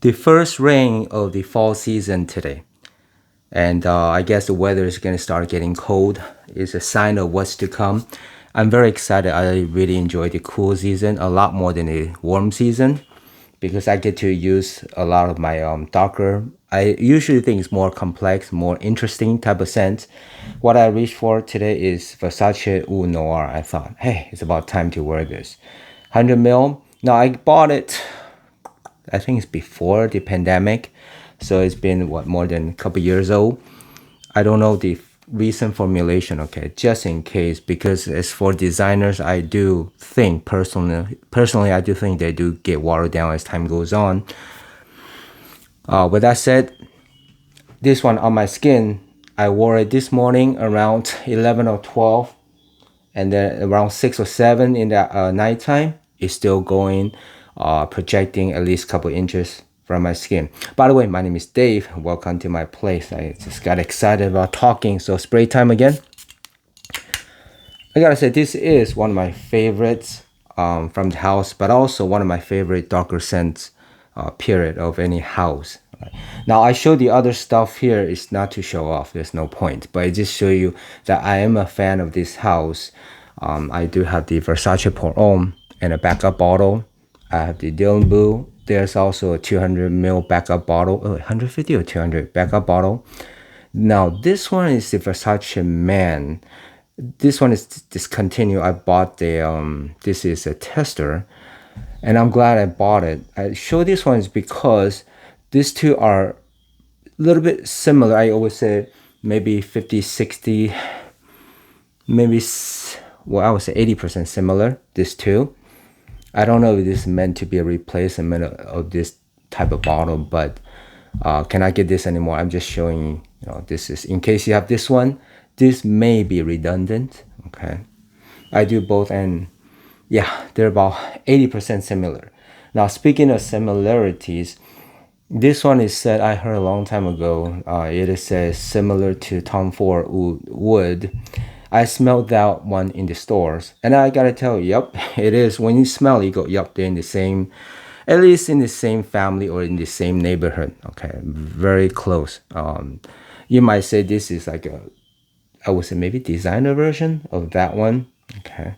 The first rain of the fall season today. And I guess the weather is going to start getting cold. It's a sign of what's to come. I'm very excited. I really enjoy the cool season a lot more than the warm season because I get to use a lot of my darker. I usually think it's more complex, more interesting type of scent. What I reached for today is Versace Oud Noir. I thought, hey, it's about time to wear this. 100 mil. Now I bought it, I think it's before the pandemic. So it's been what, more than a couple years old. I don't know the recent formulation, okay, just in case, because as for designers, I do think personally, I do think they do get watered down as time goes on. With that said, this one on my skin, I wore it this morning around 11 or 12, and then around 6 or 7 in the nighttime, it's still going, projecting at least a couple inches from my skin. By the way, my name is Dave. Welcome to my place. I just got excited about talking, so spray time again. I gotta say, this is one of my favorites from the house, but also one of my favorite darker scents period of any house. Now, I show the other stuff here is not to show off. There's no point, but I just show you that I am a fan of this house. I do have the Versace Pour Homme and a backup bottle. I have the Dylan Blue. There's also a 200 ml backup bottle, 150 or 200 backup bottle. Now, this one is the Versace Man. This one is discontinued. I bought the, this is a tester, and I'm glad I bought it. I show this one is because these two are a little bit similar. I always say maybe 50, 60, maybe, well, I would say 80% similar, these two. I don't know if this is meant to be a replacement of this type of bottle, but can I get this anymore? I'm just showing you, this is, in case you have this one, this may be redundant, okay? I do both, and yeah, they're about 80% similar. Now, speaking of similarities, this one is said, I heard a long time ago, it says similar to Tom Ford wood. I smelled that one in the stores, and I gotta tell you, yep, it is. When you smell it, you go, yep, they're in the same, at least in the same family or in the same neighborhood. Okay, very close. You might say this is like a, I would say maybe designer version of that one. Okay.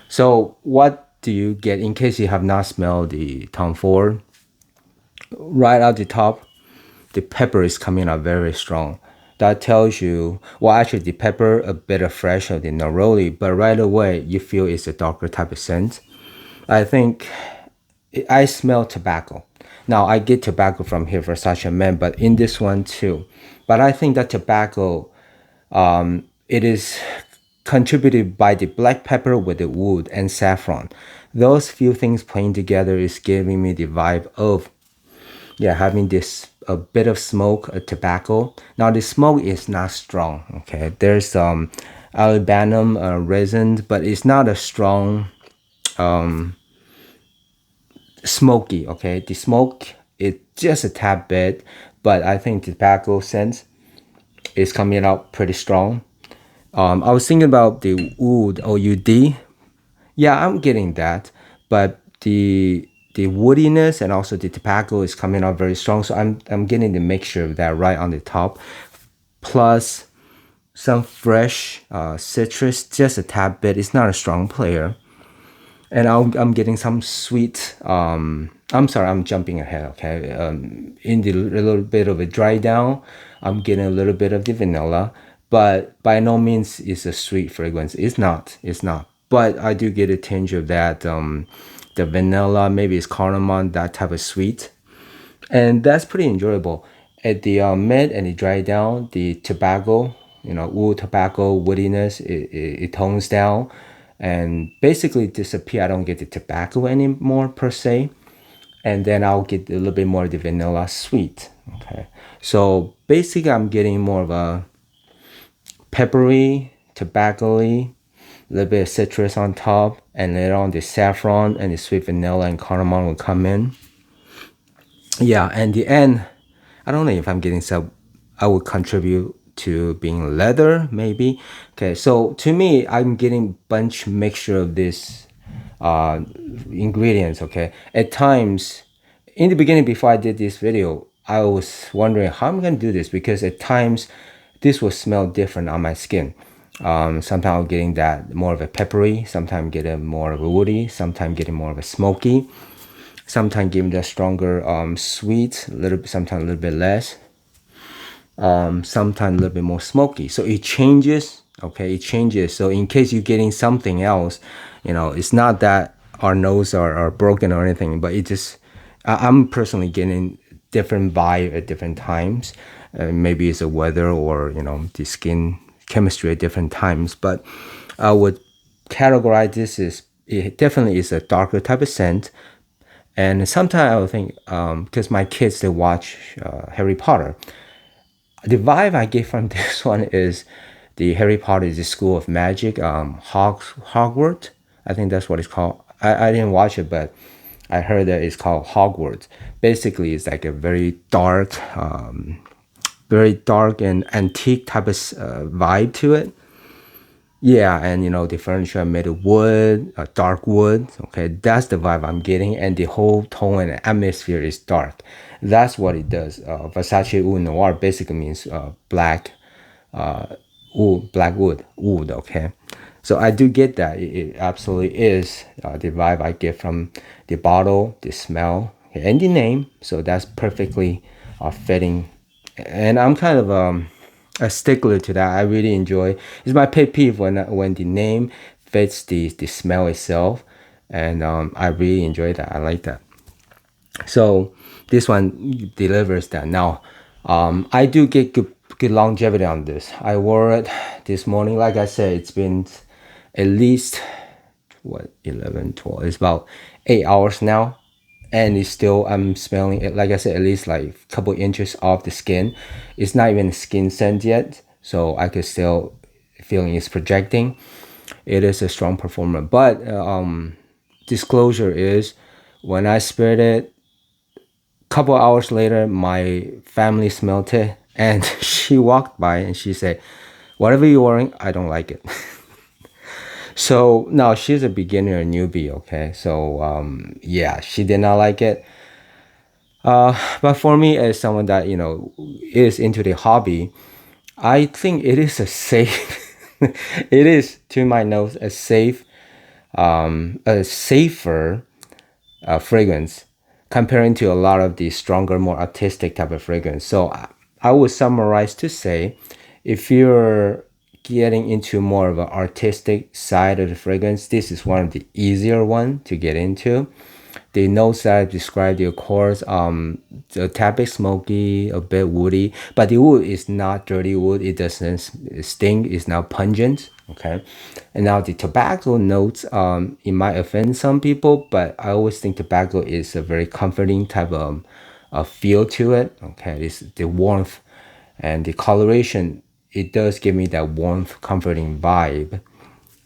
So what do you get in case you have not smelled the Tom Ford? Right at the top, the pepper is coming out very strong. That tells you, well, actually the pepper a bit of fresh of the neroli, but right away you feel it's a darker type of scent. I think I smell tobacco. Now I get tobacco from here, Versace Man, but in this one too. But I think that tobacco, it is contributed by the black pepper with the wood and saffron. Those few things playing together is giving me the vibe of, yeah, having this a bit of smoke, a tobacco. Now the smoke is not strong. Okay, there's some olibanum resin, but it's not a strong smoky. Okay, the smoke is just a tad bit, but I think the tobacco scent is coming out pretty strong. I was thinking about the wood, OUD. Yeah, I'm getting that, but the woodiness and also the tobacco is coming out very strong. So I'm getting the mixture of that right on the top, plus some fresh citrus, just a tad bit. It's not a strong player, and I'm getting some sweet. I'm sorry, I'm jumping ahead. Okay, in the little bit of a dry down, I'm getting a little bit of the vanilla, but by no means is a sweet fragrance. It's not. It's not. But I do get a tinge of that. The vanilla, maybe it's cardamom, that type of sweet, and that's pretty enjoyable. At the mid and the dry down, the tobacco, wood tobacco woodiness, it tones down and basically disappear. I don't get the tobacco anymore per se, and then I'll get a little bit more of the vanilla sweet. Okay, so basically I'm getting more of a peppery, tobacco-y, a little bit of citrus on top, and later on the saffron and the sweet vanilla and cardamom will come in. Yeah, and the end, I don't know if I'm getting some, I would contribute to being leather, maybe. Okay, so to me, I'm getting bunch mixture of this ingredients. Okay, at times in the beginning, before I did this video, I was wondering how I'm gonna do this because at times this will smell different on my skin. Sometimes I'm getting that more of a peppery, sometimes getting more of a woody, sometimes getting more of a smoky, sometimes giving that stronger sweet, a little, sometimes a little bit less, sometimes a little bit more smoky. So it changes. Okay, it changes. So in case you're getting something else, it's not that our nose are broken or anything, but it just I'm personally getting different vibe at different times. Maybe it's the weather or the skin chemistry at different times. But I would categorize this as it definitely is a darker type of scent. And sometimes I would think because my kids they watch Harry Potter, the vibe I get from this one is the Harry Potter is the School of Magic, Hogwarts. I think that's what it's called. I didn't watch it, but I heard that it's called Hogwarts. Basically, it's like a very dark and antique type of vibe to it. Yeah, and the furniture made of wood, dark wood. Okay, that's the vibe I'm getting, and the whole tone and atmosphere is dark. That's what it does. Versace Oud Noir basically means black wood. Okay, so I do get that. It absolutely is the vibe I get from the bottle, the smell, okay, and the name. So that's perfectly fitting, and I'm kind of a stickler to that. I really enjoy. It's my pet peeve when the name fits the smell itself, and I really enjoy that. I like that. So this one delivers that. Now, I do get good longevity on this. I wore it this morning. Like I said, it's been at least what 11, 12. It's about 8 hours now, and it's still I'm smelling it. Like I said, at least like a couple inches off the skin. It's not even skin scent yet, so I could still feeling it's projecting. It is a strong performer, but disclosure is when I sprayed it couple hours later, my family smelled it, and she walked by and she said, "Whatever you're wearing, I don't like it." So now she's a beginner, newbie. Okay, so yeah, she did not like it. But for me, as someone that is into the hobby, I think it is a safe. It is, to my nose, a safer fragrance comparing to a lot of the stronger, more artistic type of fragrance. So I would summarize to say, if you're getting into more of an artistic side of the fragrance, this is one of the easier one to get into. The notes that I described, of course, a tad bit smoky, a bit woody, but the wood is not dirty wood. It doesn't sting. It's not pungent. Okay, and now the tobacco notes, it might offend some people, but I always think tobacco is a very comforting type of feel to it. Okay, it's the warmth and the coloration. It does give me that warmth, comforting vibe.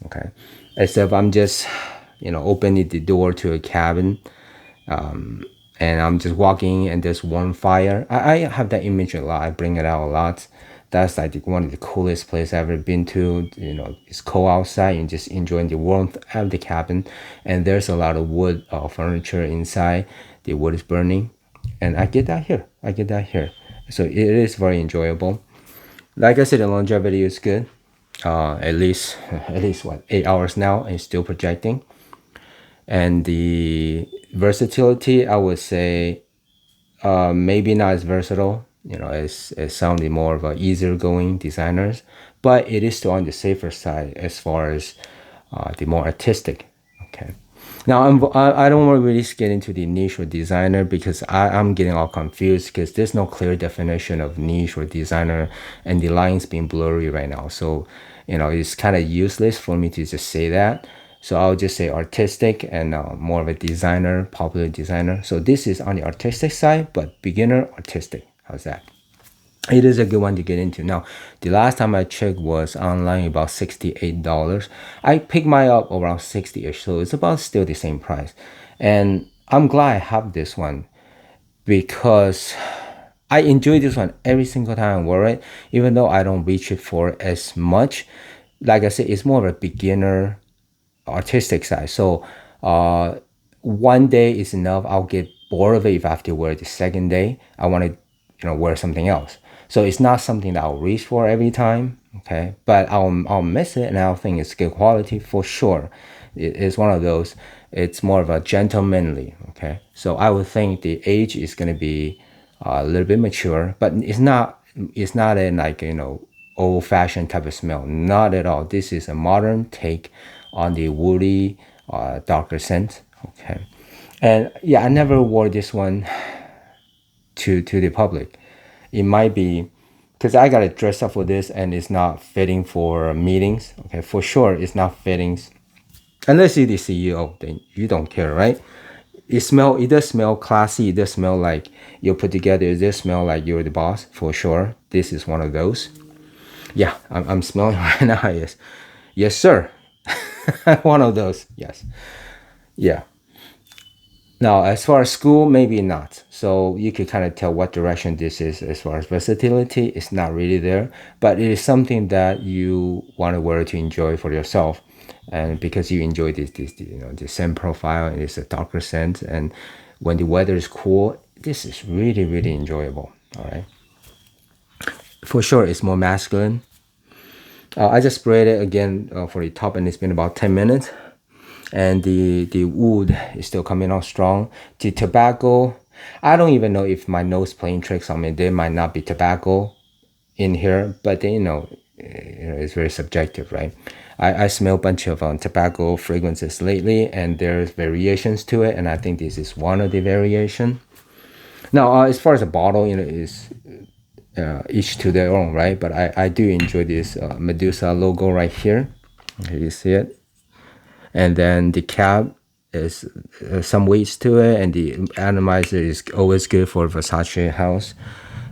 Okay, as if I'm just opening the door to a cabin, and I'm just walking and there's one fire. I have that image a lot. I bring it out a lot. That's like one of the coolest places I've ever been to. It's cold outside and just enjoying the warmth of the cabin, and there's a lot of wood furniture inside. The wood is burning, and I get that here. So it is very enjoyable. Like I said, the longevity is good. At least what 8 hours now and still projecting. And the versatility, I would say, maybe not as versatile, as some of the more of a easier going designers, but it is still on the safer side as far as the more artistic. Okay. Now I don't want to really get into the niche or designer because I'm getting all confused because there's no clear definition of niche or designer, and the lines being blurry right now. So it's kind of useless for me to just say that. So I'll just say artistic and more of a designer, popular designer. So this is on the artistic side, but beginner artistic. How's that? It is a good one to get into. Now, the last time I checked was online about $68. I picked mine up around 60-ish, so it's about still the same price. And I'm glad I have this one because I enjoy this one every single time I wear it, even though I don't reach it for as much. Like I said, it's more of a beginner artistic side. So one day is enough. I'll get bored of it, if I have to wear it the second day, I want to, wear something else. So it's not something that I'll reach for every time, okay? But I'll miss it, and I'll think it's good quality for sure. It's one of those. It's more of a gentlemanly, okay? So I would think the age is gonna be a little bit mature, but it's not. It's not a like old-fashioned type of smell. Not at all. This is a modern take on the woody, darker scent. Okay, and yeah, I never wore this one to the public. It might be because I gotta dress up for this, and it's not fitting for meetings. Okay, for sure, it's not fittings. Unless you're the CEO, then you don't care, right? It does smell classy. It does smell like you're put together. It does smell like you're the boss for sure. This is one of those. Yeah, I'm smelling right now. Yes, yes, sir. One of those. Yes, yeah. Now, as far as school, maybe not. So you could kind of tell what direction this is as far as versatility. It's not really there, but it is something that you want to wear to enjoy for yourself, and because you enjoy the scent profile, and it's a darker scent, and when the weather is cool, this is really really enjoyable. All right, for sure, it's more masculine. I just sprayed it again for the top, and it's been about 10 minutes. And the wood is still coming out strong. The tobacco, I don't even know if my nose playing tricks on me. There might not be tobacco in here, but then, it's very subjective, right? I smell a bunch of tobacco fragrances lately, and there's variations to it, and I think this is one of the variation. Now, as far as the bottle, is each to their own, right? But I do enjoy this Medusa logo right here. Okay, you see it? And then the cap is some weights to it, and the atomizer is always good for Versace house.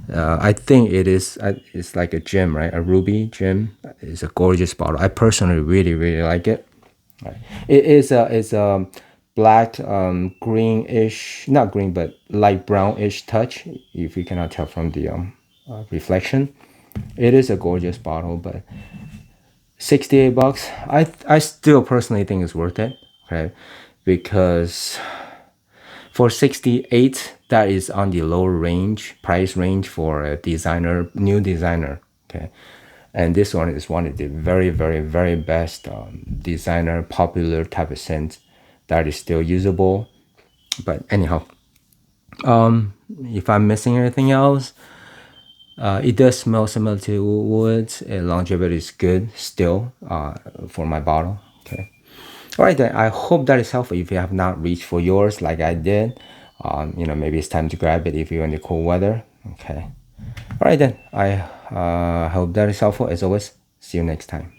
I think it's like a gem, right? A ruby gem. It's a gorgeous bottle. I personally really really like it. Right. It's a black greenish, not green but light brownish touch, if you cannot tell from the reflection. It is a gorgeous bottle, but $68. I still personally think it's worth it, okay? Because for 68, that is on the lower range, price range for a designer, new designer, okay? And this one is one of the very, very, very best designer, popular type of scent that is still usable. But anyhow, if I'm missing anything else, it does smell similar to woods, and longevity is good still for my bottle. Okay. All right, then. I hope that is helpful. If you have not reached for yours like I did, maybe it's time to grab it if you're in the cool weather. Okay. All right, then. I hope that is helpful. As always, see you next time.